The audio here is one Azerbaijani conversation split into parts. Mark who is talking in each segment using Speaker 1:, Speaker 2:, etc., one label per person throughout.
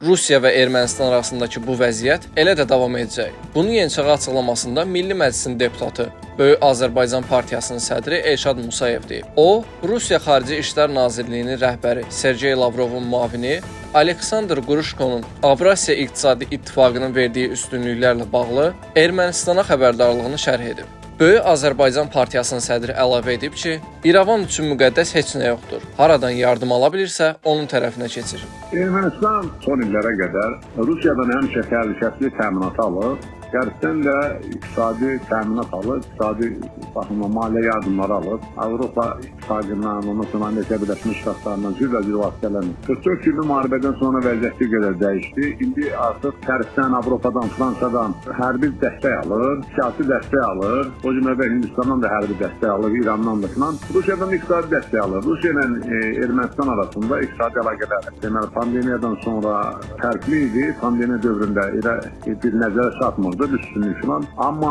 Speaker 1: Rusiya və Ermənistan arasındakı bu vəziyyət elə də davam edəcək. Bunu Yeniçağı açıqlamasında Milli Məclisin deputatı, Böyük Azərbaycan Partiyasının sədri Elşad Musayev deyib. O, Rusiya Xarici İşlər Nazirliyinin rəhbəri Sergey Lavrovun müavini Aleksandr Quruşkonun Avrasiya İqtisadi İttifaqının verdiyi üstünlüklərlə bağlı Ermənistana xəbərdarlığını şərh edib. Böyük Azərbaycan Partiyasının sədri əlavə edib ki, İrəvan üçün müqəddəs heç nə yoxdur. Haradan yardım ala bilirsə, onun tərəfinə keçir.
Speaker 2: Ermənistan son illərə qədər Rusiyadan həmişə təhlükəsizlik təminatı alır, Qərbdən də iqtisadi təminat alır, iqtisadi baxımdan maliyyə yardımları alır. Avropa İttifaqından, ondan sonra Amerika Birləşmiş Ştatlarından cürbəcür vasitələrlə. 44 günlük müharibədən sonra vəziyyət bir qədər dəyişdi. İndi artıq Qərbdən, Avropadan, Fransadan hərbi dəstək alır, siyasi dəstək alır. O cümlədə Hindistandan da hərbi dəstək alır, İrandan da filan. Rusiyadan iqtisadi dəstək alır. Rusiya ilə Ermənistan arasında iqtisadi əlaqələr deməli pandemiyadan sonra fərqli idi. Pandemiya dövründə elə bir nəzərə çatmırdı. Üstünlük falan. Amma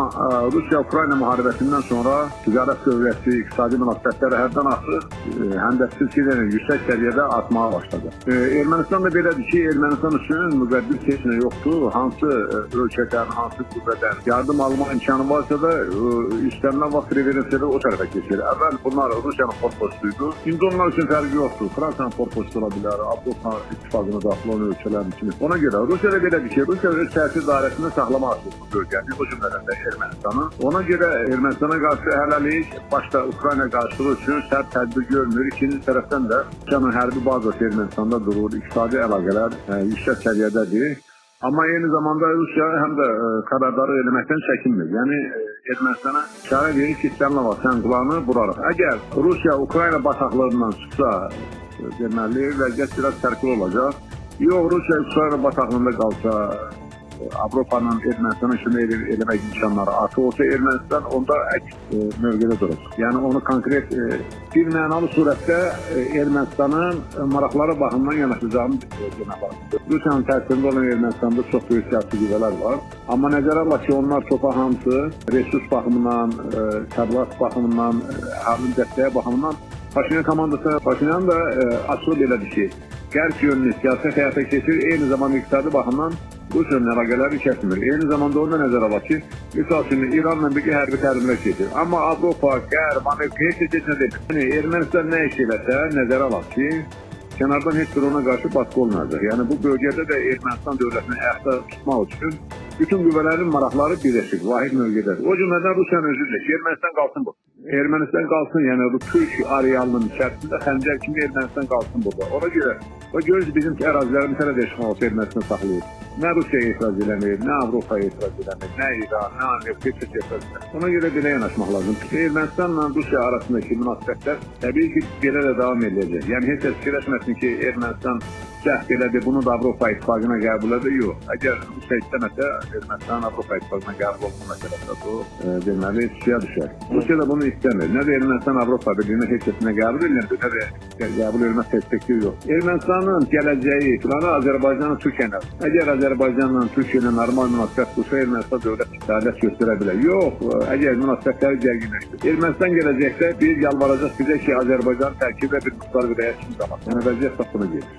Speaker 2: Rusiya-Ukrayna müharibəsindən sonra ticarət dövləti, iqtisadi münasibətlər hərdən artıq, həm də Türkiyə ilə yüksək səviyyədə artmağa başladı. Ermənistan da belədir ki, Ermənistan üçün müqəddəs heç nə yoxdur. Hansı ölkədən, hansı qüvvədən yardım alma imkanı varsa da istənilən vaxt referensiyalar o tərəfə keçir. Əvvəl bunlar Rusiyanın forpostuydu. İndi onlar üçün fərqi yoxdur. Fransanın forpostu ola bilər, Avropa İttifaqına daxil olan ölkələrin kimi. Ona görə Rusiyada belədir ki, Rusiya öz siyasi dairəsində saxlamaq üçün bölgəni, o cümlədən də Ermənistanı. Ona görə Ermənistana qarşı hələlik başda Ukrayna qarşılığı üçün sərt tədbir görmür. İkinci tərəfdən də Rusiyanın hərbi bazası Ermənistanda durur, iqtisadi əlaqələr yüksək səviyyədədir. Amma eyni zamanda Rusiya həm də xəbərdarlıq eləməkdən çəkinmir. Yəni Ermənistana işarə verir ki, istənilən vaxt sən qulağını burarıq. Əgər Rusiya Ukrayna bataqlığından çıxsa, deməli vəziyyət biraz fərqli olacaq. Yox, Rusiya Ukrayna bataqlığında qalsa, Avropanın Ermənistana kömək eləmək imkanları artıq olsa, Ermənistan onda əks mövqedə duracaq. Yəni onu konkret bir mənalı surətdə Ermənistanın maraqları baxımından yanaşacağını demək var. Rusiyanın təsirində olan Ermənistanda çox böyük siyasi qüvvələr var. Amma nəzərə alaq ki, onlar topa hamısı resurs baxımından, təbliğat baxımından, hərbi dəstəyə baxımından Paşinyan komandası, Paşinyan da açılıb elədir ki, qərb yönlü siyasət həyata keçir, eyni zamanda iqtisadi baxımdan Rusiyanın əlaqələri kəsmir. Eyni zamanda onda nəzərə alaq ki, misal üçün İranla bir hərbi təlimlər keçir. Amma Avropa, Qərb, Amerika heç nə deyil. Yəni Ermənistan nə iş eləsə, nəzərə alaq ki, kənardan heç bir ona qarşı baskı olmayacaq. Yəni bu bölgədə də Ermənistan dövlətini ayaqda tutmaq üçün bütün qüvvələrin maraqları birləşir, vahid mövqedədir. O cümlədən Rusiyanın özüdür ki, Ermənistan qalsın bu. Ermənistan qalsın, yəni bu Türk arealının içərisində xəncər kimi Ermənistan qalsın burada. Ona görə o görürüz bizim ərazilərimiz hələ də işğal olsa Ermənistan saxlayır. Nə Rusiya etiraz eləmir, nə Avropa etiraz eləmir, nə İran, nə Amerika etiraz eləmir. Ona görə belə yanaşmaq lazım. Ermənistanla Rusiya arasındakı münasibətlər təbii ki, belə də davam edəcək. Yəni heç kəs fikirləşməsin ki, Ermənistan cəhd elədir, bunu da Avropa İttifaqına qəbul edir, yox. Əgər Rusiya istəməsə, Ermənistan Avropa İttifaqına qəbul olunma məsələsi bu, deməli, suya düşər. Rusiya da bunu istəmir. Nə də Ermənistan Avropa Birliyinə heç kəsinə qəbul edir, nə də qəbul edilmə perspektivi yox. Ermənistanın gələcəyi planı Azərbaycanın Türkiyə ilə. Əgər Azərbaycanla Türkiyə ilə normal münasibət qursa, Ermənistan dövlət fəaliyyət göstərə bilər. Yox, əgər münasibətləri gərginləşdir. Ermənistan gələcəkdə bir yalvaracaq bizə ki, Azərbaycan tərkibə bir miqdar vilayət kimi qalaq. Yəni vəziyyət bax buna gedir.